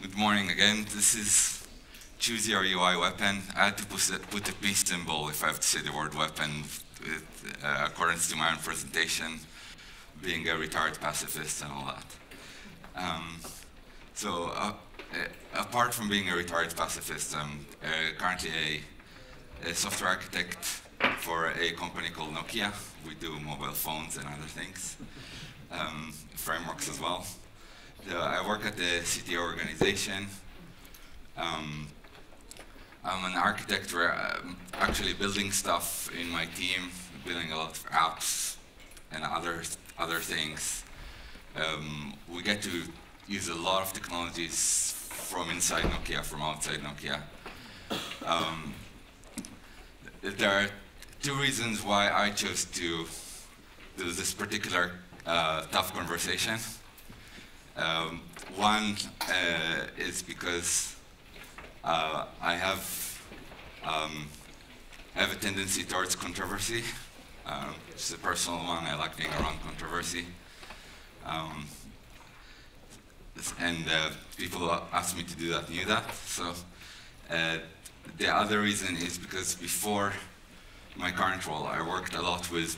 Good morning again. This is Choose Your UI Weapon. I had to put a peace symbol if I have to say the word weapon with accordance to my own presentation, being a retired pacifist and all that. Apart from being a retired pacifist, I'm currently a software architect for a company called Nokia. We do mobile phones and other things, frameworks as well. I work at the city organization. I'm an architect where I'm actually building stuff in my team, building a lot of apps and other things. We get to use a lot of technologies from inside Nokia, from outside Nokia. There are two reasons why I chose to do this particular tough conversation. One is because I have a tendency towards controversy. It's a personal one. I like being around controversy. And people who asked me to do that knew that. So the other reason is because before my current role, I worked a lot with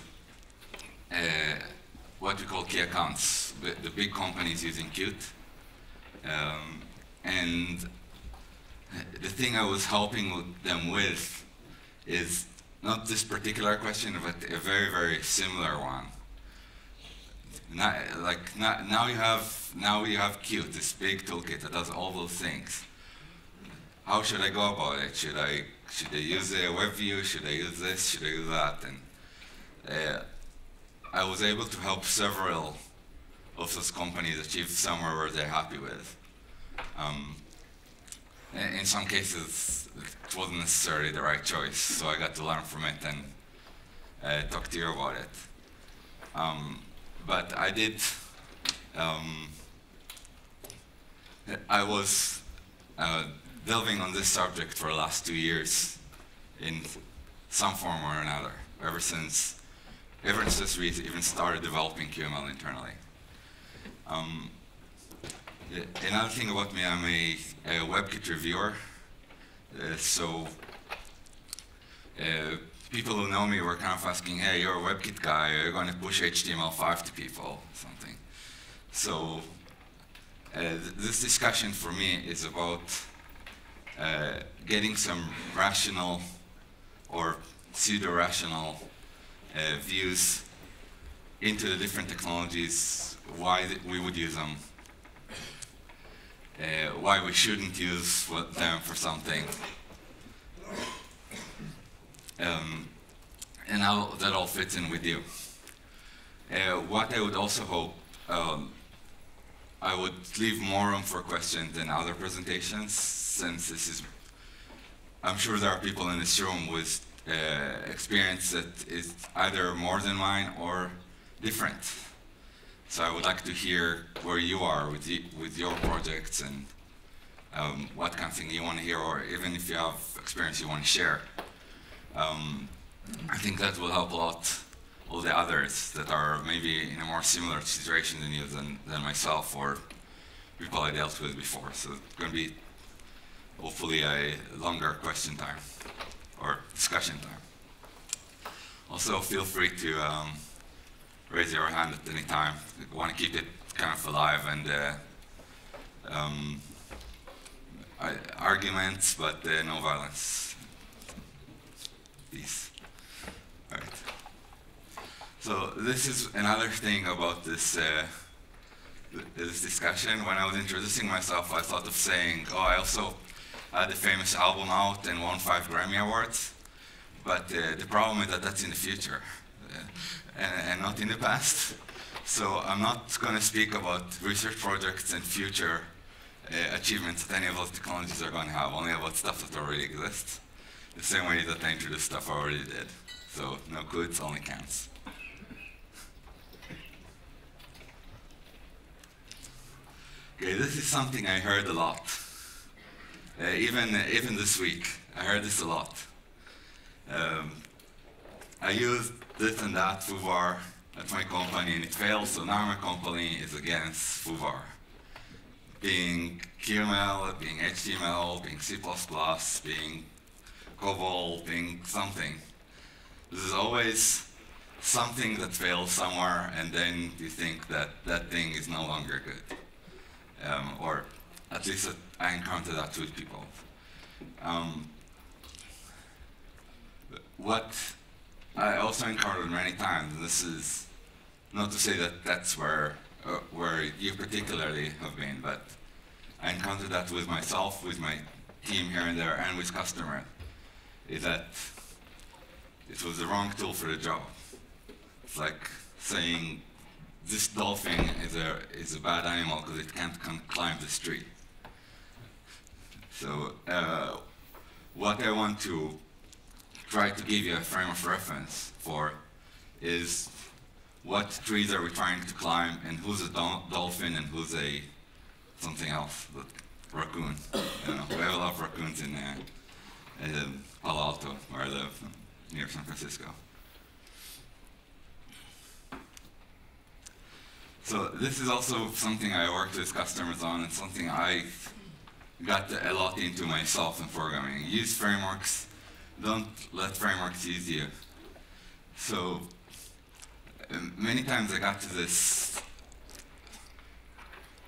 what we call key accounts, the big companies using Qt. And the thing I was helping them with is not this particular question, but a very, very similar one. Now you have Qt, this big toolkit that does all those things. How should I go about it? Should I use a web view? Should I use this? Should I use that? And I was able to help several of those companies achieve somewhere where they're happy with. In some cases, it wasn't necessarily the right choice, so I got to learn from it and talk to you about it. But I did. I was delving on this subject for the last 2 years in some form or another, ever since we even started developing QML internally. Another thing about me, I'm a WebKit reviewer. People who know me were kind of asking, hey, you're a WebKit guy, are you going to push HTML5 to people, something. So this discussion for me is about getting some rational or pseudo-rational views into the different technologies, why we would use them, why we shouldn't use them for something, and how that all fits in with you. What I would also hope, I would leave more room for questions than other presentations, since this is, I'm sure there are people in this room with experience that is either more than mine or different. So I would like to hear where you are with your projects and what kind of thing you want to hear, or even if you have experience you want to share. I think that will help a lot all the others that are maybe in a more similar situation than you than myself or people I dealt with before. So it's going to be hopefully a longer question time or discussion time. Also, feel free to raise your hand at any time. We want to keep it kind of alive and arguments, but no violence. Peace. All right. So this is another thing about this this discussion. When I was introducing myself, I thought of saying, oh, I also had a famous album out and won 5 Grammy Awards. But the problem is that that's in the future and not in the past. So I'm not going to speak about research projects and future achievements that any of those technologies are going to have, only about stuff that already exists. The same way that I introduced stuff I already did. So no goods, only cans. Okay, this is something I heard a lot. Even this week, I heard this a lot. I used this and that foobar at my company and it failed, so now my company is against foobar. being QML, being HTML, being C++, being COBOL, being something. There's always something that fails somewhere, and then you think that that thing is no longer good. Or at least I encounter that with people. What I also encountered many times, and this is not to say that that's where you particularly have been, but I encountered that with myself, with my team here and there, and with customers, is that it was the wrong tool for the job. It's like saying this dolphin is a bad animal because it can't climb this tree. So what I want to try to give you a frame of reference for is what trees are we trying to climb, and who's a dolphin and who's a something else, raccoon. You know, we have a lot of raccoons in Palo Alto, where I live, near San Francisco. So this is also something I worked with customers on, and something I got a lot into myself in programming. Use frameworks. Don't let frameworks use you. So many times I got to this,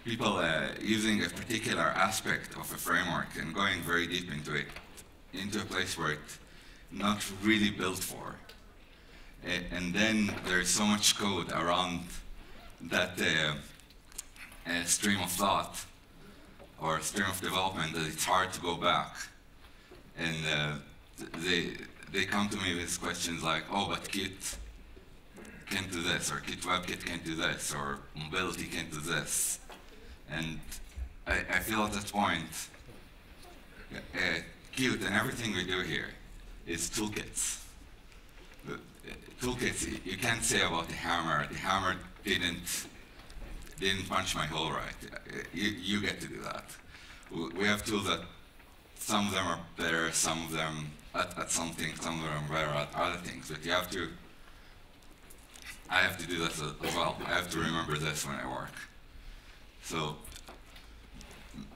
people using a particular aspect of a framework and going very deep into it, into a place where it's not really built for. And then there's so much code around that stream of thought or stream of development that it's hard to go back. And they come to me with questions like, oh, but Git can't do this, or Git WebKit can't do this, or Mobility can't do this. And I feel at that point, Qt and everything we do here is toolkits. Toolkits, you can't say about the hammer. The hammer didn't punch my hole right. You get to do that. We have tools that some of them are better, some of them at something, some of them are better at other things. But you have to, I have to do this as well. I have to remember this when I work. So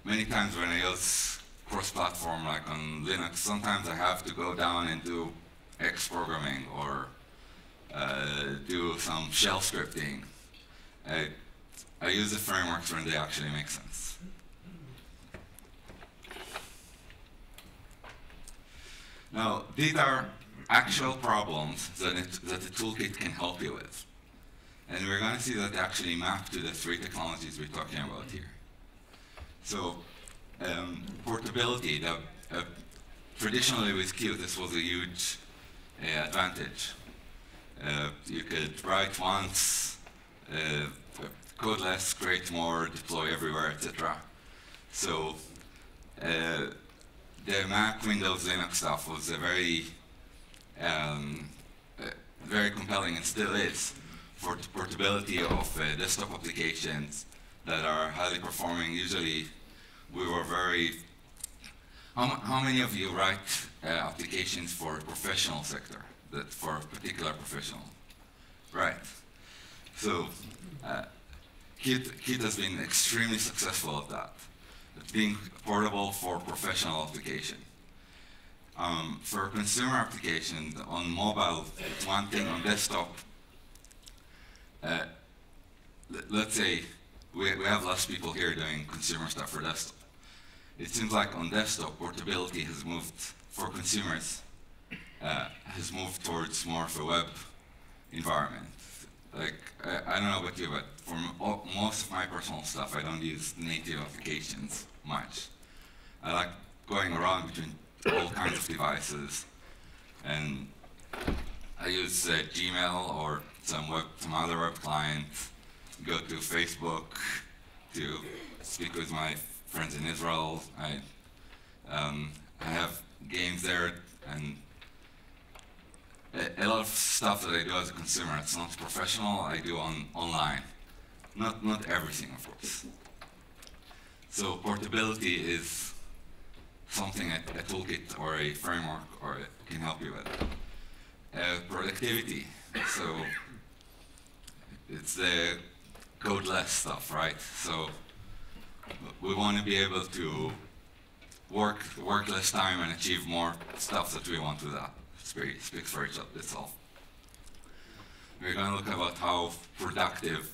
many times when I use cross-platform, like on Linux, sometimes I have to go down and do X programming or do some shell scripting. I use the frameworks when they actually make sense. Now, these are actual problems that the toolkit can help you with. And we're going to see that they actually map to the three technologies we're talking about here. So, portability, traditionally with Qt, this was a huge advantage. You could write once, code less, create more, deploy everywhere, etc. So the Mac, Windows, Linux stuff was a very compelling, and still is, for portability of desktop applications that are highly performing. Usually, we were very. How many of you write applications for professional sector, that for a particular professional? Right. So Qt has been extremely successful at that. It's being portable for professional application. For consumer applications on mobile, it's one thing. On desktop, let's say we have less people here doing consumer stuff for desktop. It seems like on desktop, portability has moved, for consumers, has moved towards more of a web environment. Like, I don't know about you, but for most of my personal stuff, I don't use native applications much. I like going around between all kinds of devices, and I use Gmail or some other web client, go to Facebook to speak with my friends in Israel. I have games there, and a lot of stuff that I do as a consumer, it's not professional, I do online. Not everything, of course. So portability is something a toolkit or a framework can help you with. Productivity, so it's the codeless stuff, right? So we want to be able to work less time and achieve more stuff that we want with that. It speaks for itself. We're going to look about how productive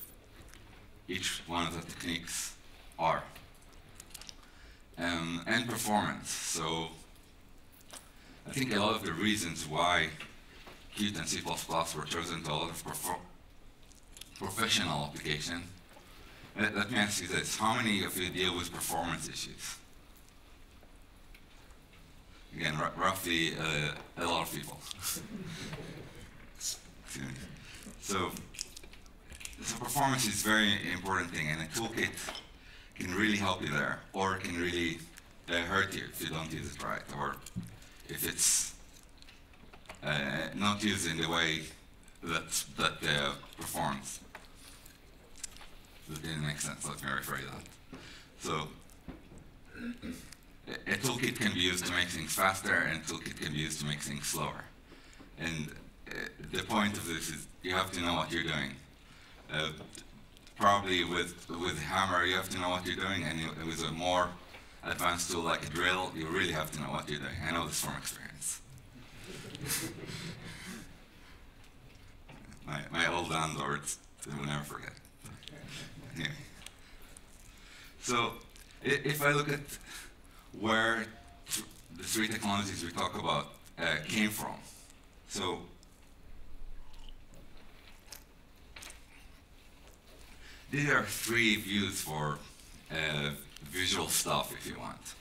each one of the techniques are. And performance. So I think a lot of the reasons why Qt and C++ were chosen to a lot of professional application. Let me ask you this. How many of you deal with performance issues? Again, roughly a lot of people. So performance is a very important thing, and a toolkit can really help you there, or it can really hurt you if you don't use it right, or if it's not used in the way that performs. That didn't make sense. Let me rephrase that. So a toolkit can be used to make things faster, and a toolkit can be used to make things slower. And the point of this is you have to know what you're doing. Probably with Hammer, you have to know what you're doing, and with a more advanced tool like a drill, you really have to know what you're doing. I know this from experience. my old landlords will never forget. Anyway. So if I look at where the three technologies we talk about came from, so these are three views for visual stuff, if you want.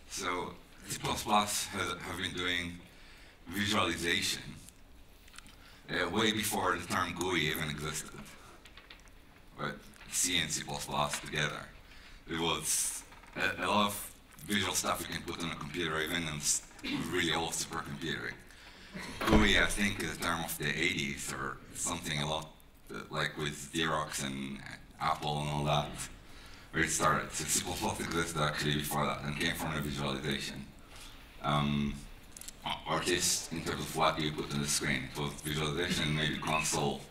So C++ have been doing visualization way before the term GUI even existed. But C and C++ together. It was a lot of visual stuff you can put on a computer, even in really old supercomputer. GUI, I think, is a term of the 80s or something a lot like with Xerox and Apple and all that, where it started. So C++ existed actually before that and came from a visualization. Or at least in terms of what you put on the screen. It was visualization, maybe console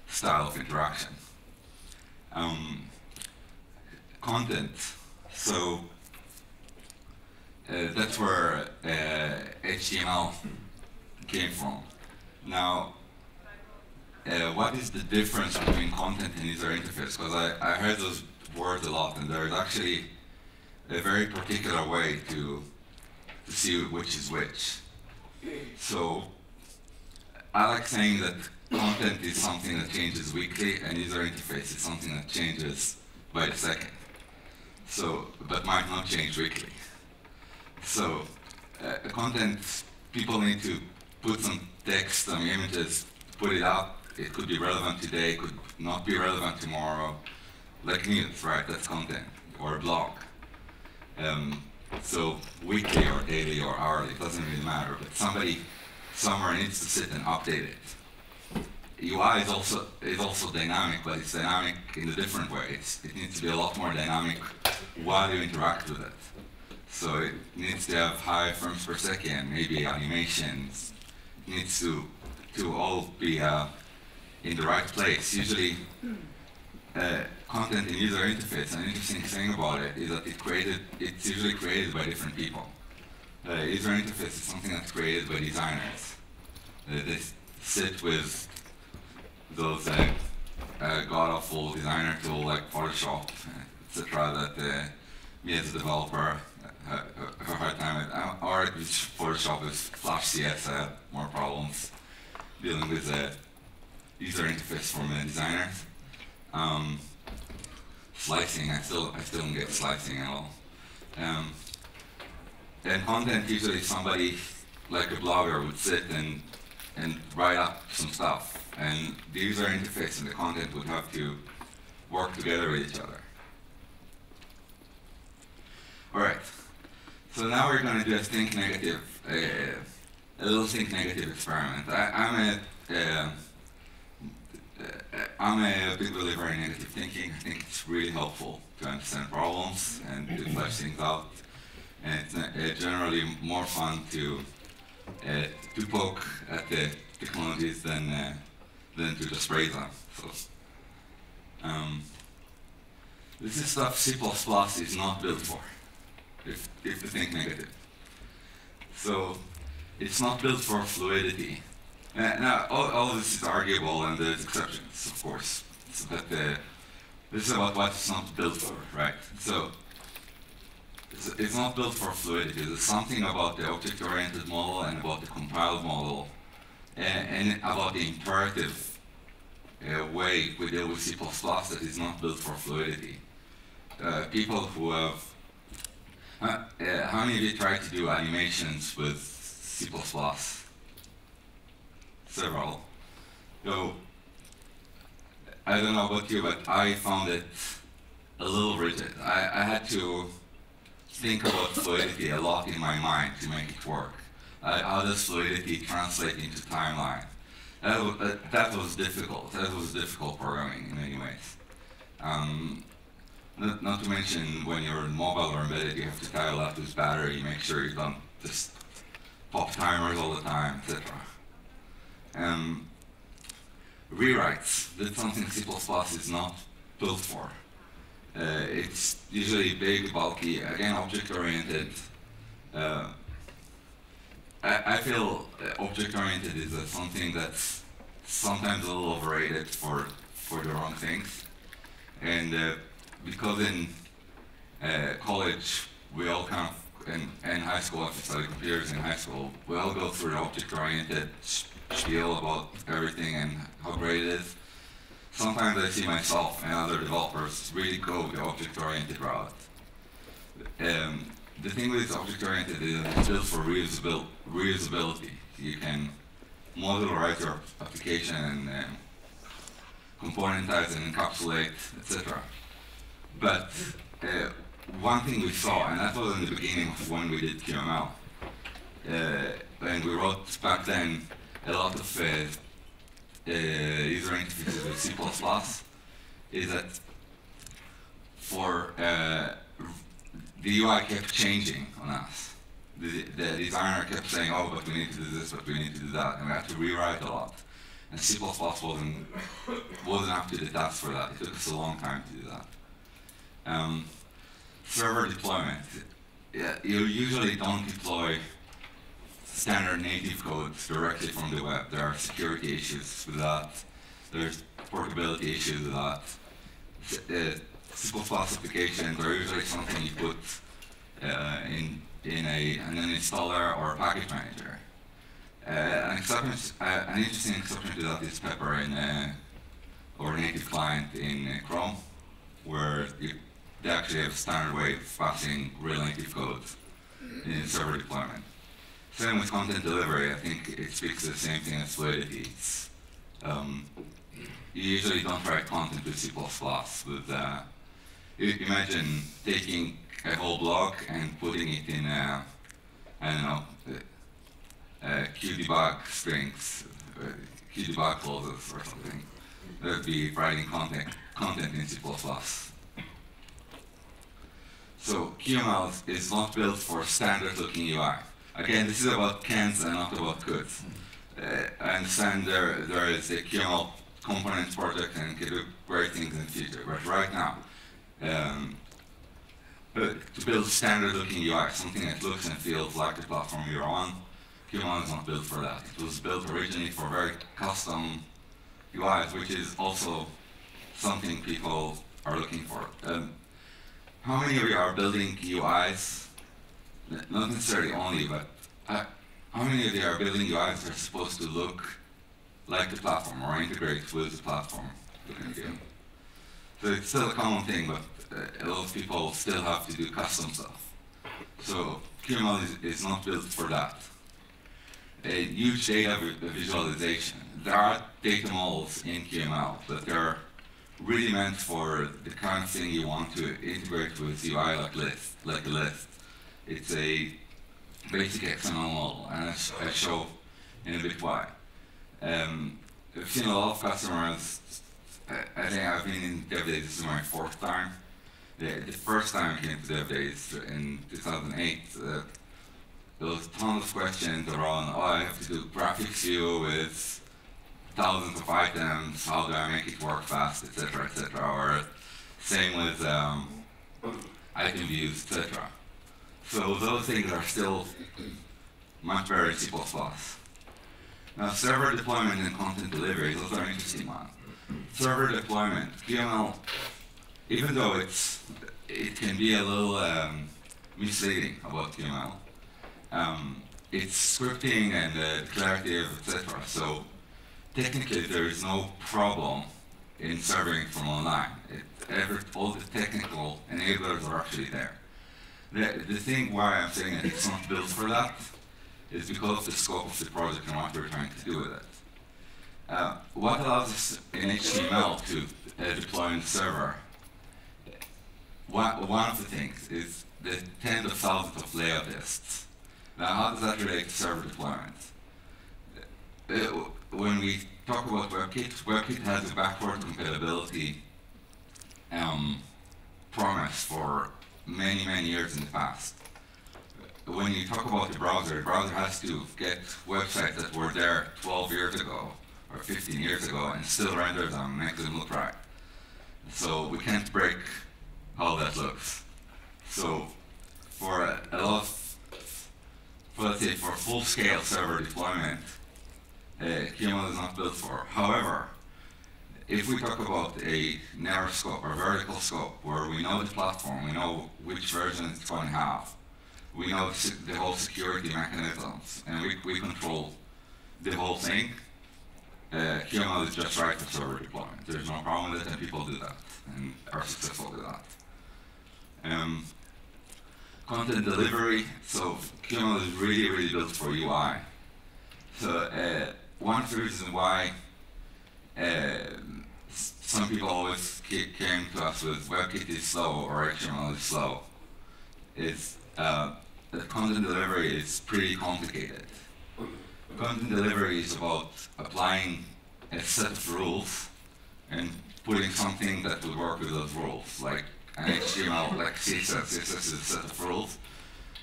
style of interaction. Content. So that's where HTML came from. Now, what is the difference between content and user interface? Because I heard those words a lot, and there's actually a very particular way to see which is which. So I like saying that content is something that changes weekly, and user interface is something that changes by the second. So, but might not change weekly. So content, people need to put some text, some images, put it out. It could be relevant today, could not be relevant tomorrow. Like news, right? That's content, or a blog. So weekly or daily or hourly, it doesn't really matter, but somebody somewhere needs to sit and update it. UI is also dynamic, but it's dynamic in a different way. It needs to be a lot more dynamic while you interact with it. So it needs to have high frames per second, maybe animations. It needs to all be in the right place. Usually, content in user interface, an interesting thing about it is that it's usually created by different people. User interface is something that's created by designers. They sit with those god-awful designer tools like Photoshop, etc. that me as a developer have a hard time with. Or with Photoshop with Flash CS, I have more problems dealing with the user interface from the designers. Slicing, I still don't get slicing at all. And content, usually somebody like a blogger would sit and write up some stuff, and the user interface and the content would have to work together with each other. All right, so now we're going to do a think negative, a little think negative experiment. I'm a big believer in negative thinking. I think it's really helpful to understand problems and to flesh things out. And it's generally more fun to poke at the technologies than to just praise them. This is stuff C++ is not built for, if you think negative. So it's not built for fluidity. Now, all of this is arguable, and there's exceptions, of course. But this is about what it's not built for, right? So it's not built for fluidity. There's something about the object-oriented model and about the compiled model and about the imperative way we deal with C++ that is not built for fluidity. People who have, how many of you tried to do animations with C++? Several. So, I don't know about you, but I found it a little rigid. I had to think about fluidity a lot in my mind to make it work. How does fluidity translate into timeline? That was difficult. That was difficult programming in many ways. Not to mention, when you're mobile or embedded, you have to tie a lot to battery, make sure you don't just pop timers all the time, etc. Rewrites, that's something C++ is not built for. It's usually big, bulky, again, object-oriented. I feel object-oriented is something that's sometimes a little overrated for the wrong things. And because in college, we all kind of, in high school, if you study computers in high school, we all go through the object-oriented spiel about everything and how great it is. Sometimes I see myself and other developers really go the object-oriented route. The thing with object-oriented is it's built for reusability. You can modularize your application and componentize and encapsulate, etc. But one thing we saw, and that was in the beginning of when we did QML, and we wrote back then a lot of user interfaces with C++, is that for the UI kept changing on us. The designer kept saying, oh, but we need to do this, but we need to do that, and we had to rewrite a lot. And C++ wasn't up to the task for that. It took us a long time to do that. Server deployment. You usually don't deploy standard native codes directly from the web. There are security issues with that. There's portability issues with that. C++ applications are usually something you put in an installer or a package manager. An interesting exception to that is Pepper or native client in Chrome, where they actually have a standard way of passing real native code in server deployment. Same with content delivery. I think it speaks to the same thing as fluidity. You usually don't write content with C++. Imagine taking a whole block and putting it in, I don't know, qdebug strings, qdebug clauses or something. That would be writing content in C++. So QML is not built for standard-looking UI. Again, this is about cans and not about codes. I understand there is a QML components project and can do great things in the future, but right now, to build standard-looking UI, something that looks and feels like the platform you're on, QML is not built for that. It was built originally for very custom UIs, which is also something people are looking for. How many of you are building UIs? Not necessarily only, but how many of you are building UIs that are supposed to look like the platform or integrate with the platform? So it's still a common thing, but a lot of people still have to do custom stuff. So QML is not built for that. A huge data visualization. There are data models in QML, but they're really meant for the kind of thing you want to integrate with UI like a list. It's a basic XML model, and I show in a bit why. I've seen a lot of customers. I think I've been in DevDays, this is my 4th time. The first time I came to DevDays in 2008, there was tons of questions around, oh, I have to do graphics view with thousands of items, how do I make it work fast, etc., etc. Or Same with item views, etc. So those things are still much better in C++. Now, server deployment and content delivery, those are interesting ones. Server deployment, QML, even though it can be a little misleading about QML, it's scripting and declarative, etc. So technically, there is no problem in serving from online. All the technical enablers are actually there. The thing why I'm saying that it's not built for that is because of the scope of the project and what we're trying to do with it. What allows us in HTML to deploy in the server? One of the things is the tens of thousands of layout lists. Now, how does that relate to server deployment? When we talk about WebKit, WebKit has a backward compatibility promise for many, many years in the past. When you talk about the browser has to get websites that were there 12 years ago or 15 years ago and still render them, make them look right. So we can't break how that looks. So for a lot of, let's say for full-scale server deployment, QML is not built for. However, if we talk about a narrow scope or vertical scope where we know the platform, we know which version it's going to have, we know the whole security mechanisms, and we control the whole thing, QML is just right for server deployment. There's no problem with it, and people do that, and are successful with that. Content delivery, so QML is really, really built for UI. So one of the reasons why some people always came to us with WebKit is slow or HTML is slow is the content delivery is pretty complicated. Content delivery is about applying a set of rules and putting something that will work with those rules, like an HTML, like CSS. CSS is a set of rules,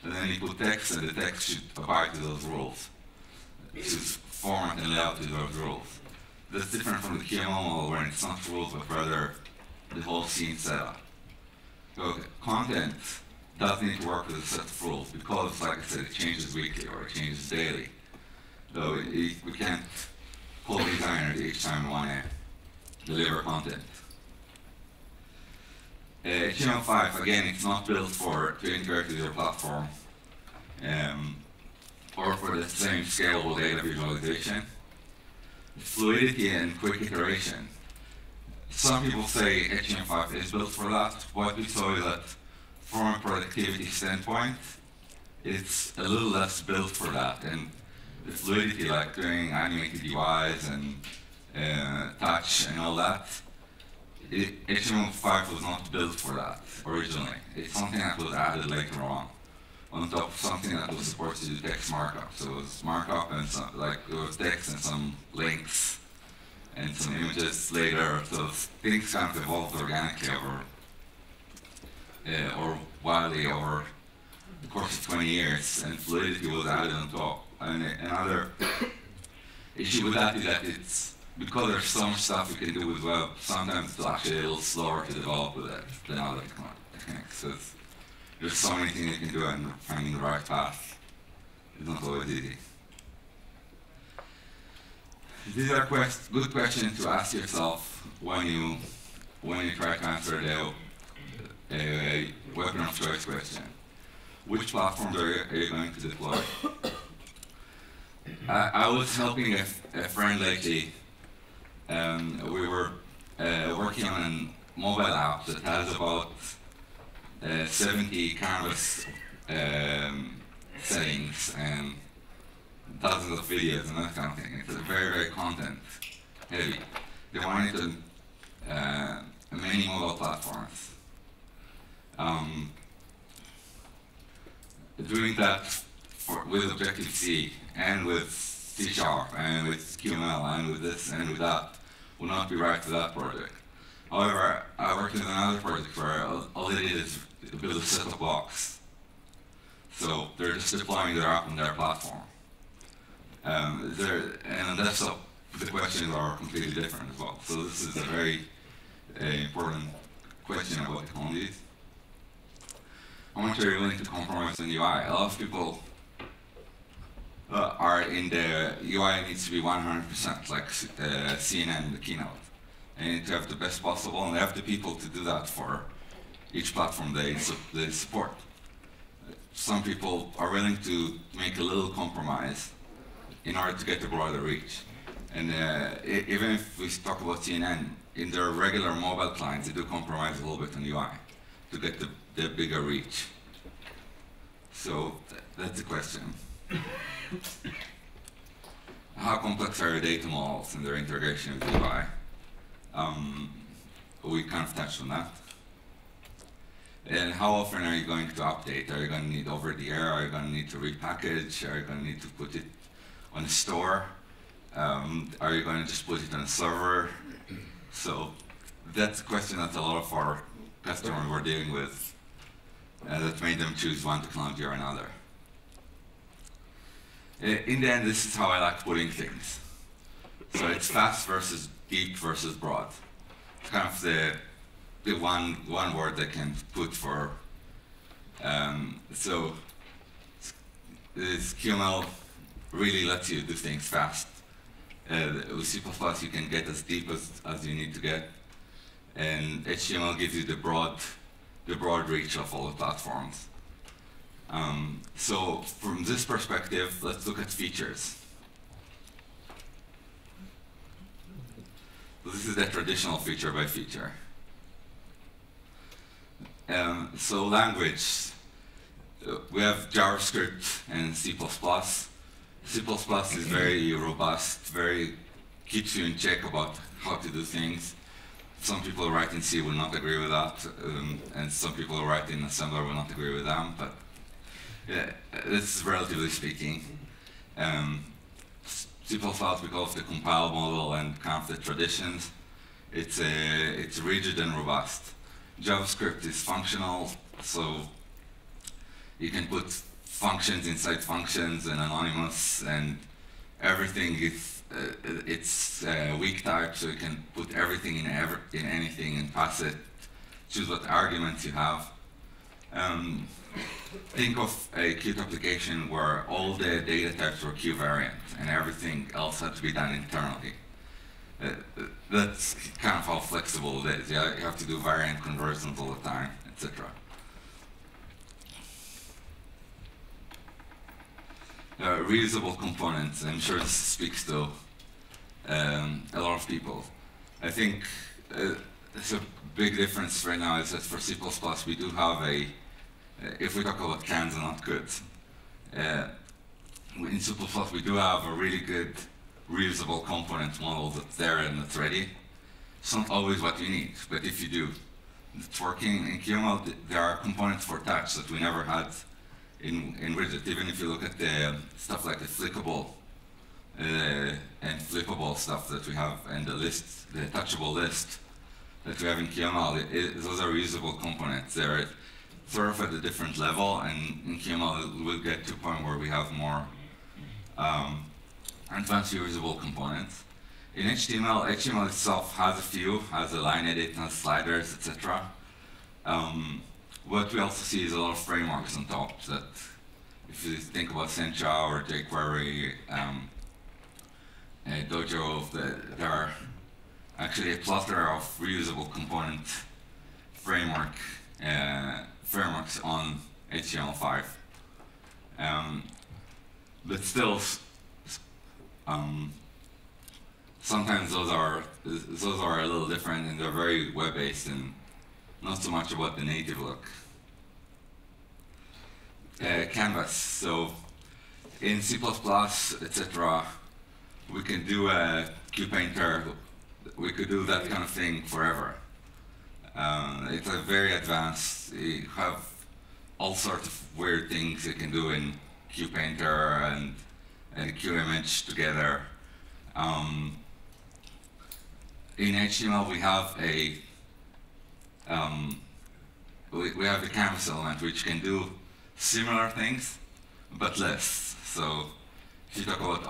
and then you put text, and the text should abide to those rules. It should format and layout to those rules. That's different from the QML model, where it's not rules, but rather the whole scene setup. So content does need to work with a set of rules, because, like I said, it changes weekly or it changes daily. So we can't call designers each time we want to deliver content. HTML5, again, it's not built to integrate with your platform or for the same scalable data visualization. Fluidity and quick iteration. Some people say HTML5 is built for that. What we saw is that from a productivity standpoint, it's a little less built for that. And the fluidity, like doing animated UIs and touch and all that, HTML5 was not built for that originally. It's something that was added later on top of something that was supposed to do text markup. So it was markup and some, like it was text and some links and some images later. So things kind of evolved organically or wildly over the course of 20 years, and fluidity was added on top. And another issue with that is that it's because there's so much stuff you can do with web, sometimes it's actually a little slower to develop with it than other techniques. So there's so many things you can do, and finding the right path is not always easy. These are good questions to ask yourself when you try to answer a weapon of choice question. Which platforms are you going to deploy? I was helping a friend lately. We were working on a mobile app that has about 70 canvas settings and dozens of videos and that kind of thing. It's very, very content heavy. They wanted to many mobile platforms. Doing that with Objective-C and with C# and with QML and with this and with that will not be right for that project. However, I worked in another project where all they did is build a set-top box. So they're just deploying their app on their platform. And on desktop, the questions are completely different as well. So this is a very important question about technologies. How much are you willing to compromise on UI? A lot of people are in the UI needs to be 100%, like CNN, the keynote. They need to have the best possible, and they have the people to do that for each platform they support. Some people are willing to make a little compromise in order to get a broader reach. And even if we talk about CNN, in their regular mobile clients, they do compromise a little bit on UI to get the bigger reach. So that's the question. How complex are your data models and their integration with UI? We kind of touched on that. And how often are you going to update? Are you going to need over the air? Are you going to need to repackage? Are you going to need to put it on a store? Are you going to just put it on a server? So that's a question that a lot of our customers were dealing with that made them choose one technology or another. In the end, this is how I like putting things. So it's fast versus deep versus broad. It's kind of the one word I can put for. So this QML really lets you do things fast. With C++, you can get as deep as you need to get, and HTML gives you the broad reach of all the platforms. So from this perspective, let's look at features. So this is the traditional feature by feature. So language, we have JavaScript and C++. C++ is very robust, keeps you in check about how to do things. Some people who write in C will not agree with that, and some people who write in assembler will not agree with them, but yeah, this is relatively speaking. C++, because of the compile model and kind of the traditions, it's rigid and robust. JavaScript is functional, so you can put functions inside functions and anonymous, and everything is it's weak type, so you can put everything in anything and pass it. Choose what arguments you have. Think of a Qt application where all the data types were Q variant and everything else had to be done internally. That's kind of how flexible it is. You have to do variant conversions all the time, etc. Reusable components. I'm sure this speaks to a lot of people. I think there's a big difference right now is that for C++ we do have if we talk about cans and not goods, in C++ we do have a really good reusable component model that's there and that's ready. It's not always what you need, but if you do, it's working. In QML, there are components for touch that we never had in Widget. Even if you look at the stuff like the flickable and flippable stuff that we have, and the list, the touchable list that we have in QML, those are reusable components. They're sort of at a different level, and in QML we'll get to a point where we have more advanced reusable components. In HTML, HTML itself has a few, has a line edit, has sliders, etc. What we also see is a lot of frameworks on top that, if you think about Sencha or jQuery, Dojo, there are actually a cluster of reusable component frameworks on HTML5. But still, sometimes those are a little different, and they're very web-based and not so much about the native look. Canvas. So in C++, etc., we can do a QPainter. We could do that kind of thing forever. It's a very advanced. You have all sorts of weird things you can do in QPainter and QImage together. In HTML, we have the canvas element, which can do similar things, but less. So if you talk about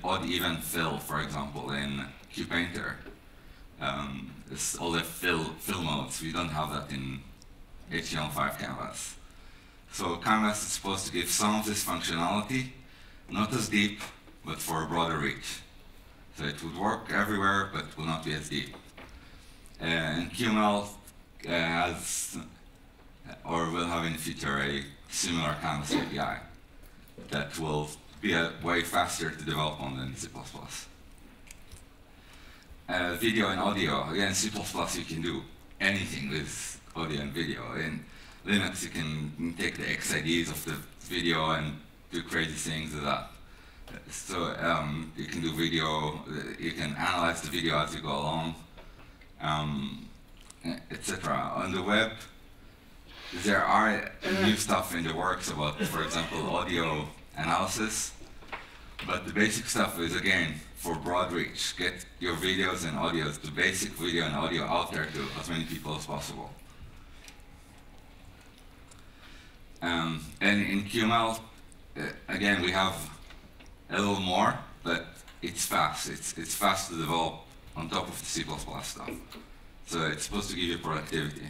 odd even fill, for example, in QPainter, it's all the fill mode. nodes. We don't have that in HTML5 canvas. So canvas is supposed to give some of this functionality, not as deep, but for a broader reach. So it would work everywhere, but will not be as deep. And QML has, or will have in the future, a similar canvas API that will be way faster to develop on than C++. Video and audio, again, C++ you can do anything with audio and video. In Linux you can take the XIDs of the video and do crazy things with that. So you can do video, you can analyze the video as you go along, etc. On the web, there are new stuff in the works about, for example, audio analysis, but the basic stuff is, again, for broad reach. Get your videos and audios, the basic video and audio out there to as many people as possible. And in QML, again, we have a little more, but it's fast. It's fast to develop on top of the C++ stuff. So it's supposed to give you productivity.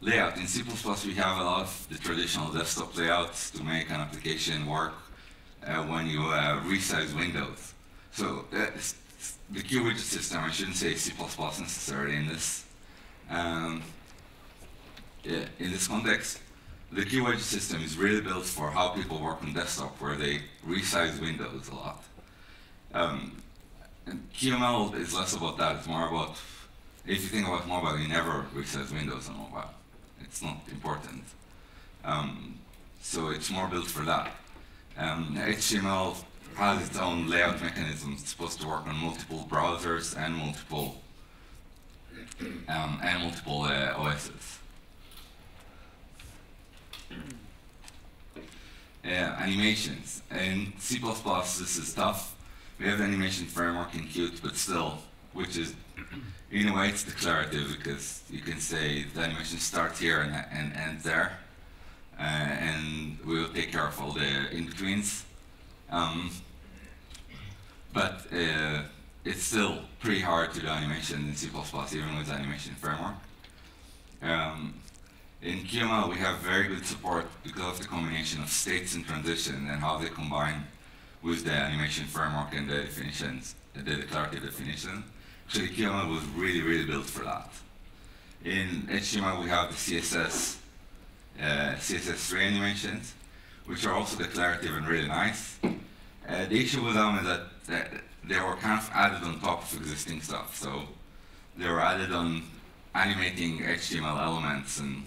Layout. In C++, we have a lot of the traditional desktop layouts to make an application work when you resize windows. So the QWidget system, I shouldn't say C++ necessarily in this. In this context, the QWidget system is really built for how people work on desktop, where they resize windows a lot. And QML is less about that. It's more about, if you think about mobile, you never resize windows on mobile. It's not important. So it's more built for that. HTML has its own layout mechanism. It's supposed to work on multiple browsers and multiple OSs. Animations. In C++, this is tough. We have the animation framework in Qt, but still, which is, in a way, it's declarative, because you can say the animation starts here and ends there, and we will take care of all the in-betweens. But it's still pretty hard to do animation in C++, even with the animation framework. In QML, we have very good support because of the combination of states and transition and how they combine with the animation framework and the definitions, the declarative definition. Actually, QML was really, really built for that. In HTML, we have the CSS3 animations, which are also declarative and really nice. The issue with them is that they were kind of added on top of existing stuff. So they were added on animating HTML elements, and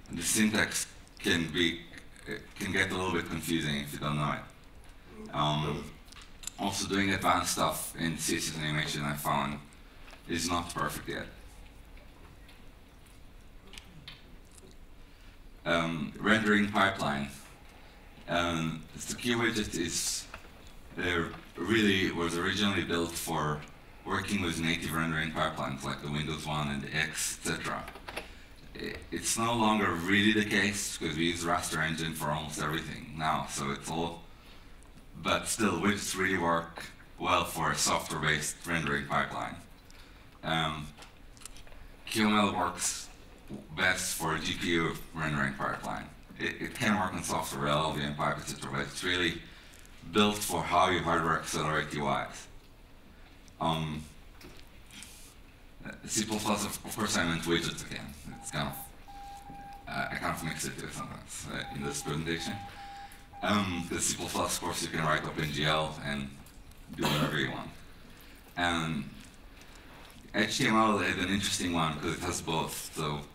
the syntax can get a little bit confusing if you don't know it. Also, doing advanced stuff in CSS animation, I found, is not perfect yet. Rendering pipeline. The QWidget really was originally built for working with native rendering pipelines like the Windows 1 and the X, etc. It's no longer really the case because we use raster engine for almost everything now, so it's all, but still widgets really work well for a software-based rendering pipeline. QML works best for a GPU rendering pipeline. It can work on software, LLVM pipe, etc., but it's really built for how you hardware accelerate UIs. C++, of course, I meant widgets again. It's kind of, I kind of mix it here sometimes in this presentation. The C++, of course, you can write OpenGL and do whatever you want. HTML is an interesting one because it has both. So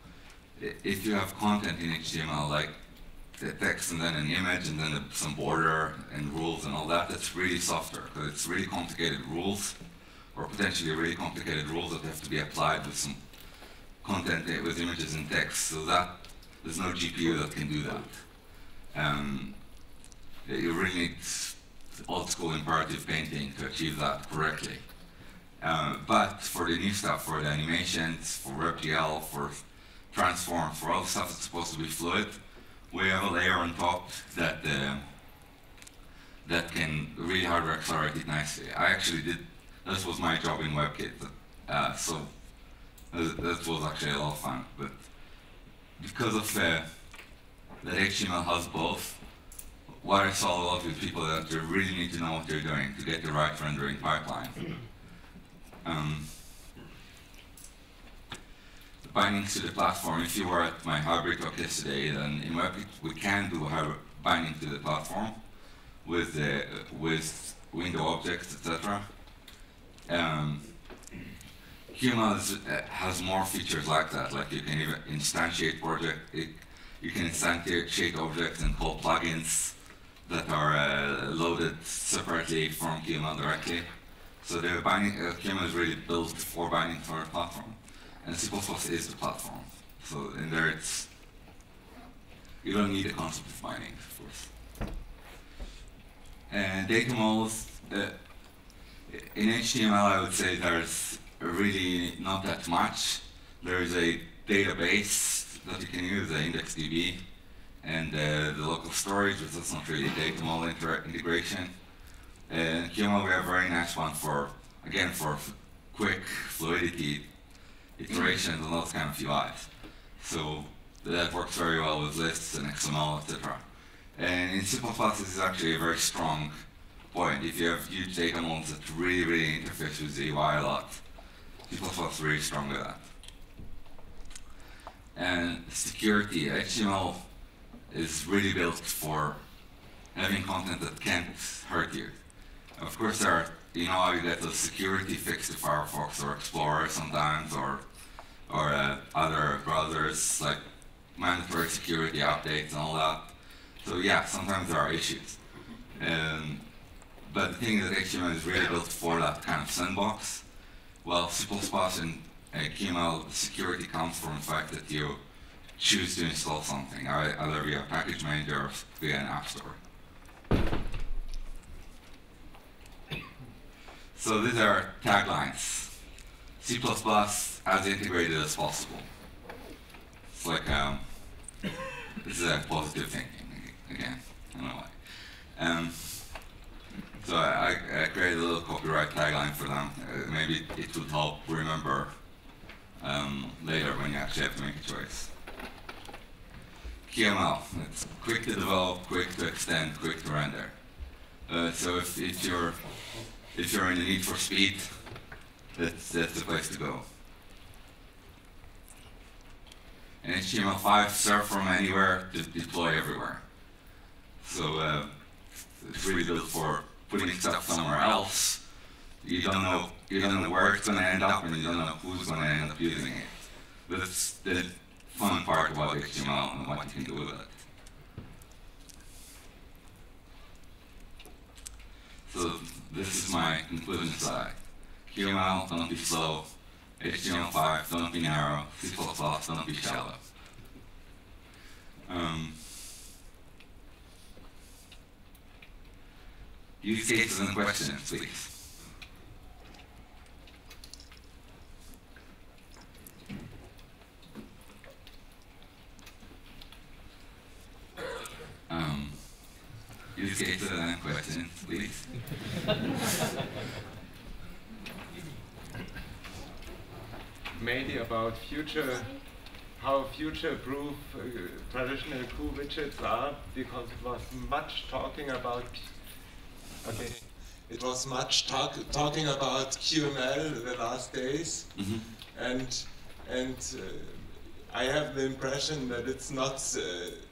if you have content in HTML, like the text and then an image and then some border and rules and all that, that's really software because it's really complicated rules, or potentially really complicated rules that have to be applied with some content with images and text. So that there's no GPU that can do that. You really need old school imperative painting to achieve that correctly. But for the new stuff, for the animations, for WebGL, for transforms, for all the stuff that's supposed to be fluid, we have a layer on top that can really hardware accelerate it nicely. I actually did, this was my job in WebKit. So That was actually a lot of fun. But because of that HTML has both, what I saw a lot with people that they really need to know what they're doing to get the right rendering pipeline. The bindings to the platform, if you were at my hybrid talk yesterday, then in WebKit we can do binding to the platform with window objects, etc. QML has more features like that, like you can even instantiate you can instantiate objects and call plugins that are loaded separately from QML directly. So the binding, QML is really built for binding for a platform. And C++ is the platform. So in there you don't need a concept of binding, of course. And data models, in HTML I would say there's really not that much. There is a database that you can use, the IndexedDB, and the local storage, which is not really data model integration. And QML we have a very nice one for quick Fluidity iterations and those kind of UIs. So that works very well with lists and XML, etc. And in C++, this is actually a very strong point. If you have huge data models that really interface with the UI a lot, C++ is really strong with that. And security, HTML is really built for having content that can't hurt you. Of course, you know how you get the security fixed to Firefox or Explorer sometimes, or other browsers, like mandatory security updates and all that. So yeah, sometimes there are issues. But the thing is that HTML is really built for that kind of sandbox. Well, C++ and QML security comes from the fact that you choose to install something, either via package manager or via an app store. So these are taglines. C++ as integrated as possible. It's like, this is a positive thinking, again, I don't know why. So I created a little copyright tagline for them. Maybe it would help remember later when you actually have to make a choice. QML, it's quick to develop, quick to extend, quick to render. So if you're in the need for speed, that's the place to go. And HTML5 serve from anywhere to deploy everywhere. So it's really built for putting stuff somewhere else. You don't know where it's going to end up, and you don't know who's going to end up using it. But it's the fun part about HTML and what you can do with it. So this is my conclusion slide. QML, don't be slow. HTML5, don't be narrow. C++, don't be shallow. Use cases and questions, please. Use cases and questions, please. Mainly about how future-proof traditional Q widgets are, because it was much talking about. Okay. It was much talking about QML the last days, and I have the impression that it's not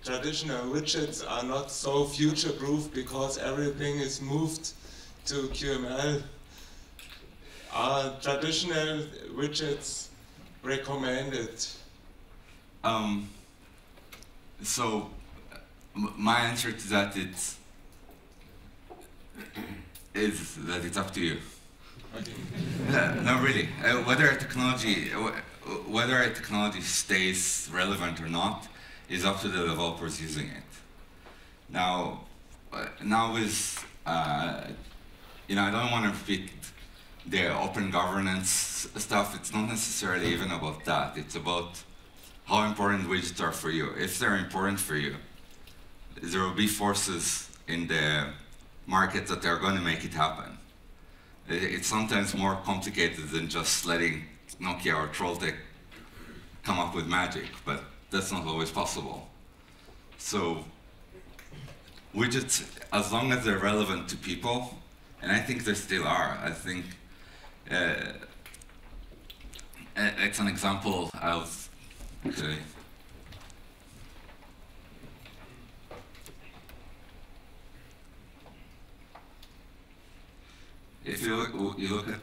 traditional widgets are not so future-proof because everything is moved to QML. Are traditional widgets recommended? So my answer to that is that it's up to you. Okay. No, really. Whether a technology stays relevant or not is up to the developers using it. Now with I don't want to repeat the open governance stuff. It's not necessarily even about that. It's about how important widgets are for you. If they're important for you, there will be forces in the market that are going to make it happen. It's sometimes more complicated than just letting Nokia or Trolltech come up with magic, but that's not always possible. So widgets, as long as they're relevant to people, and I think they still are. I think it's an example of, okay, if you look at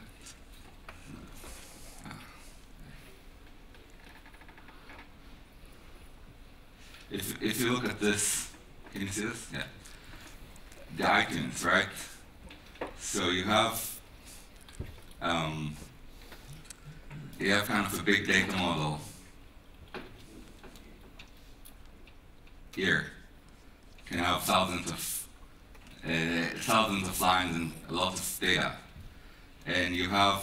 if you look at this, can you see this? Yeah. The iTunes, right? So you have kind of a big data model here. You can have thousands of lines and a lot of data, and you have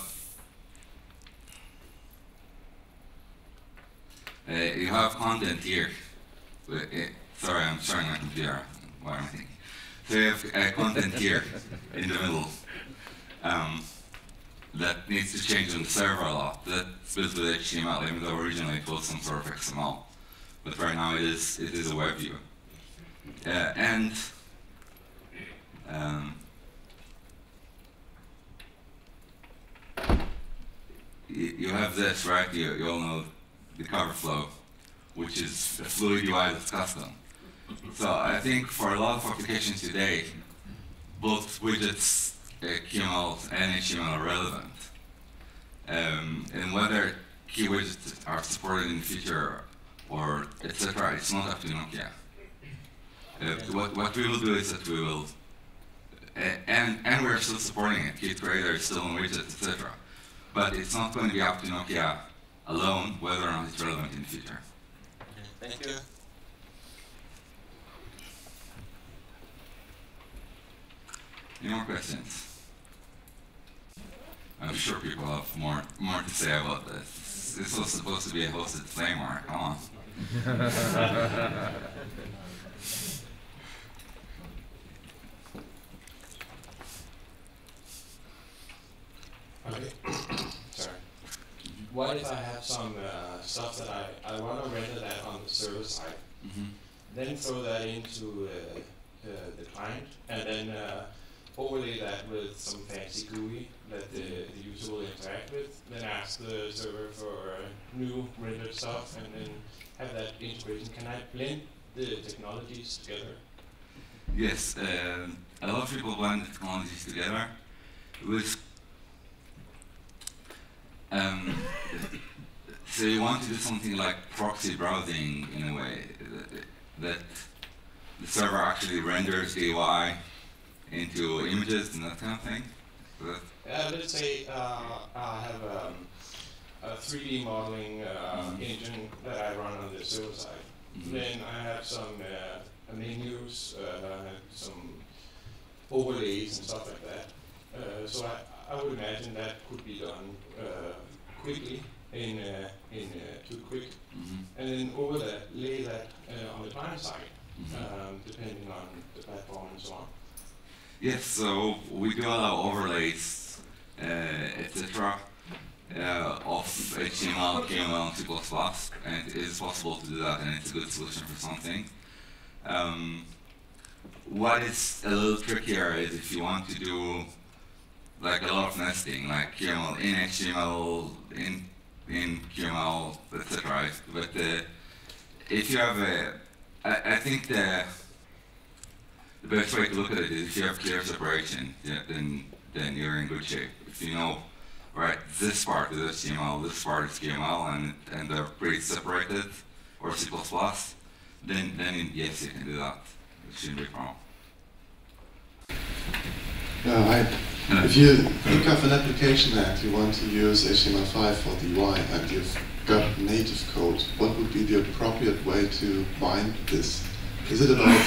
content here. Sorry, I'm sharing my computer. What am I thinking? So you have content here in the middle that needs to change on the server a lot. That's built with HTML, even though originally it was some sort of XML. But right now it is a web view. You have this, right? You all know the cover flow, which is a Fluidity that's custom. So I think for a lot of applications today, both widgets, QML and HTML are relevant. And whether key widgets are supported in the future or etc., it's not up to Nokia. What we will do is that we will, and we're still supporting it. Kit Creator is still on widgets, etc. But it's not going to be up to Nokia alone whether or not it's relevant in the future. Okay, thank you. Any more questions? I'm sure people have more to say about this. This was supposed to be a hosted framework. Come on. Okay. Sorry. What if I have some stuff that I want to render that on the server side, then throw that into the client, and then overlay that with some fancy GUI that the user will interact with, then ask the server for new rendered stuff, and then have that integration. Can I blend the technologies together? Yes, a lot of people blend the technologies together. So you want to do something like proxy browsing in a way, that the server actually renders the UI into images and that kind of thing? Let's say I have a 3D modeling engine that I run on the server side. Then I have some menus, some overlays and stuff like that. So I would imagine that could be done quickly in Too Quick, and then overlay that on the client side, depending on the platform and so on. Yes, so we do allow overlays, etc. Of HTML, QML, and C++, and it is possible to do that, and it's a good solution for something. What is a little trickier is if you want to do like a lot of nesting, like QML in HTML, in QML, etc. But if you have I think the best way to look at it is if you have clear separation, then you're in good shape. If you know, right, this part is HTML, this part is QML, and they're pretty separated, or C++, then yes, you can do that. It shouldn't be a problem. If you think of an application that you want to use HTML5 for the UI and you've got native code, what would be the appropriate way to bind this? Is it about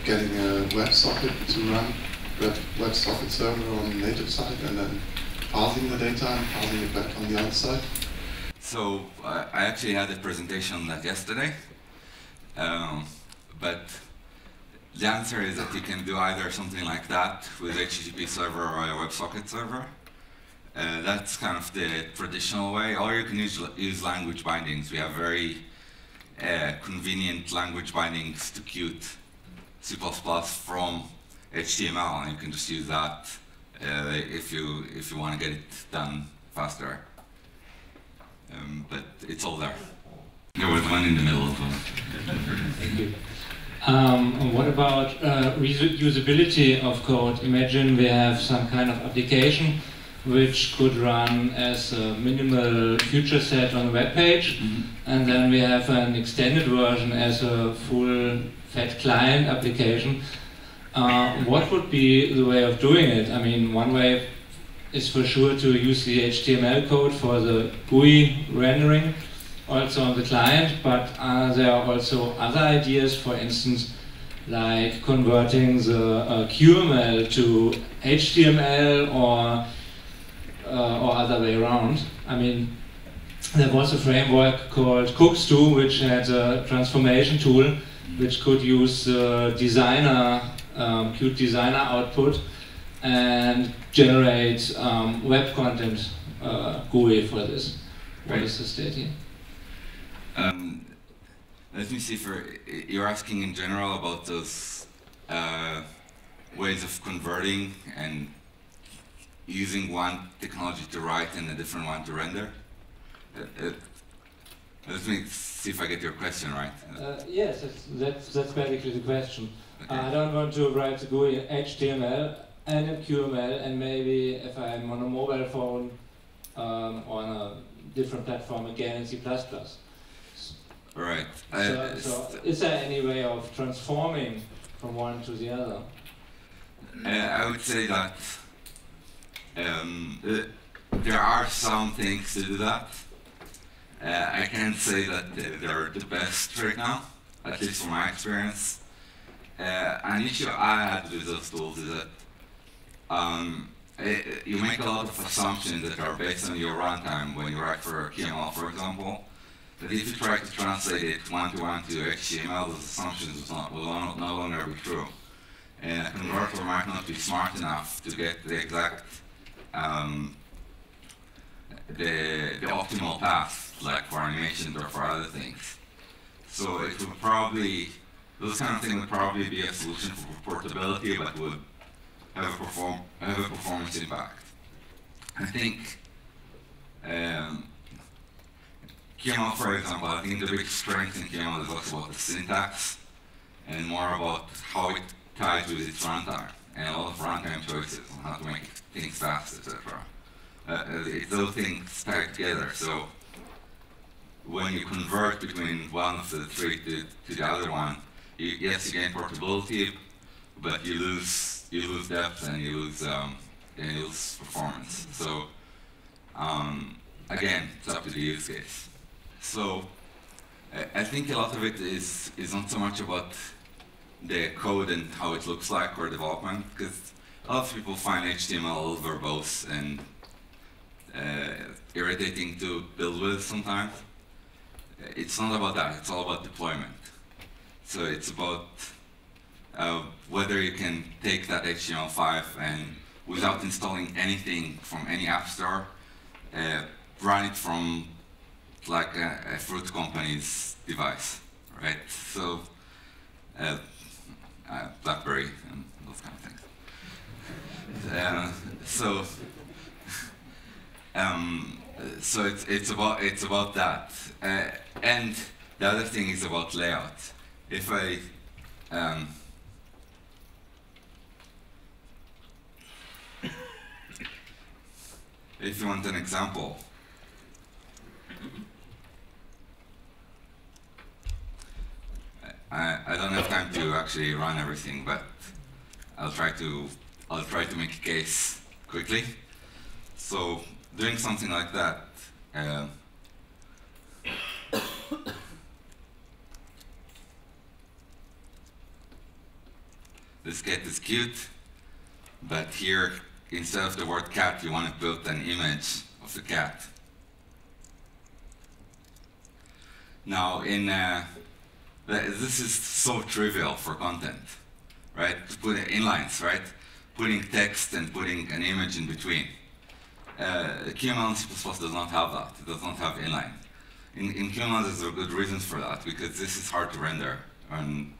getting a WebSocket to run, WebSocket server on the native side, and then parsing the data and parsing it back on the outside? So I actually had a presentation on that yesterday, but the answer is that you can do either something like that with HTTP server or a WebSocket server. That's kind of the traditional way. Or you can use language bindings. We have very convenient language bindings to Qt, C++ from HTML, and you can just use that if you want to get it done faster. But it's all there. There was one in the middle as well. Thank you. What about usability of code? Imagine we have some kind of application which could run as a minimal feature set on a web page, and then we have an extended version as a full-fat client application. What would be the way of doing it? I mean, one way is for sure to use the HTML code for the GUI rendering, also on the client, but there are also other ideas, for instance, like converting the QML to HTML or other way around. I mean, there was a framework called Cooks2, which had a transformation tool which could use designer, Qt designer output and generate web content GUI for this. What is the state here? Let me see if you're asking in general about those ways of converting and using one technology to write and a different one to render. Let me see if I get your question right. Yes, that's basically the question. Okay. I don't want to write the GUI in HTML and in QML, and maybe if I'm on a mobile phone on a different platform again in C++. Right. So is there any way of transforming from one to the other? I would say that there are some things to do that. I can't say that they're the best right now, at least from my experience. An issue I had with those tools is that you make a lot of assumptions that are based on your runtime when you write for QML, for example. But if you try to translate it one-to-one to HTML, those assumptions will no longer be true. And a converter might not be smart enough to get the exact, the optimal path, like for animations or for other things. So it would probably, those kind of things would probably be a solution for portability, but would have a performance impact. I think QML, for example, I think the big strength in QML is also about the syntax and more about how it ties with its runtime and a lot of runtime choices on how to make things fast, etc. Those things tie together. So when you convert between one of the three to the other one, yes, you gain portability, but you lose depth and you lose performance. So again, it's up to the use case. So I think a lot of it is not so much about the code and how it looks like or development, because a lot of people find HTML a little verbose and irritating to build with sometimes. It's not about that, it's all about deployment. So it's about whether you can take that HTML5 and without installing anything from any app store, run it from like a fruit company's device, right? So BlackBerry and those kind of things. So it's about that, and the other thing is about layout. If I if you want an example, I don't have time to actually run everything, but I'll try to make a case quickly. So doing something like that, this cat is cute, but here instead of the word cat, you want to build an image of the cat. Now this is so trivial for content, right? To put inlines, right? Putting text and putting an image in between. QML and C++ does not have that. It does not have inline. In QML, there's a good reasons for that, because this is hard to render on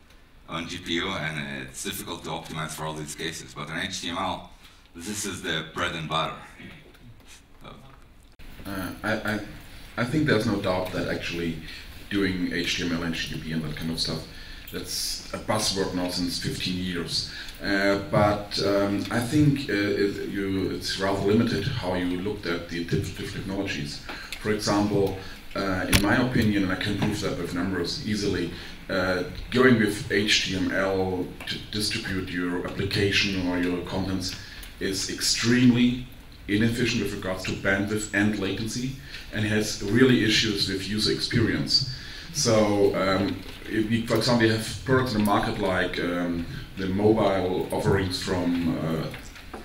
GPU, and it's difficult to optimize for all these cases. But in HTML, this is the bread and butter. I think there's no doubt that actually doing HTML and HTTP and that kind of stuff, that's a buzzword now since 15 years. But I think it's rather limited how you looked at the different technologies. For example, in my opinion, and I can prove that with numbers easily, going with HTML to distribute your application or your contents is extremely inefficient with regards to bandwidth and latency, and has really issues with user experience. So, if we, for example, have products in the market like the mobile offerings from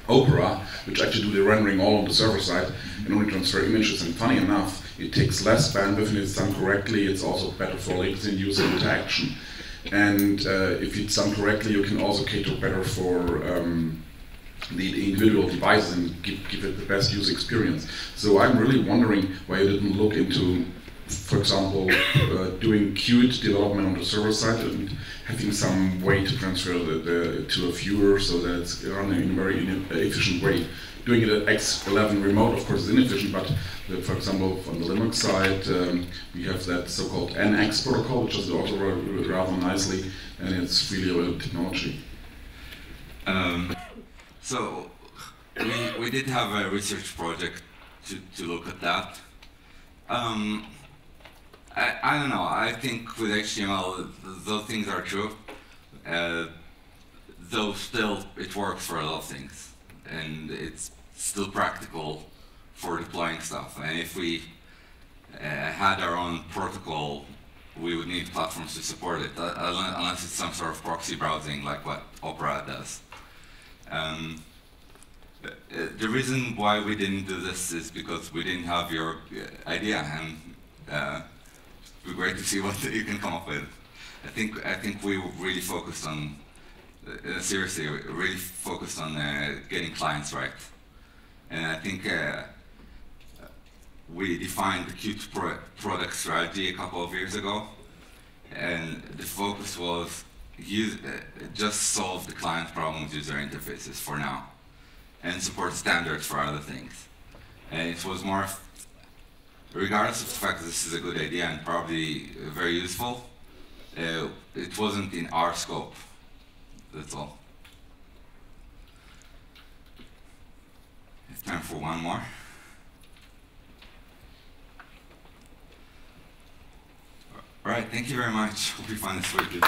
Opera, which actually do the rendering all on the server side and only transfer images, and funny enough, it takes less bandwidth and it's done correctly. It's also better for latency and user interaction. And if it's done correctly, you can also cater better for the individual devices and give it the best user experience. So I'm really wondering why you didn't look into, for example, doing Qt development on the server side and having some way to transfer to a viewer so that it's run in a very efficient way. Doing it at X11 remote, of course, is inefficient, but for example, on the Linux side, we have that so-called NX protocol, which does it also rather nicely, and it's really a real technology. So we did have a research project to look at that. I don't know, I think with HTML, those things are true, though still it works for a lot of things, and it's still practical for deploying stuff. And if we had our own protocol, we would need platforms to support it, unless it's some sort of proxy browsing like what Opera does. The reason why we didn't do this is because we didn't have your idea, and it'd be great to see what you can come up with. I think we really focused on, seriously, really focused on getting clients right. And I think we defined the Qt product strategy a couple of years ago, and the focus was just solve the client problem with user interfaces for now, and support standards for other things. And it was more, regardless of the fact that this is a good idea and probably very useful, it wasn't in our scope. That's all. It's time for one more. All right, thank you very much. Hope you find this very good.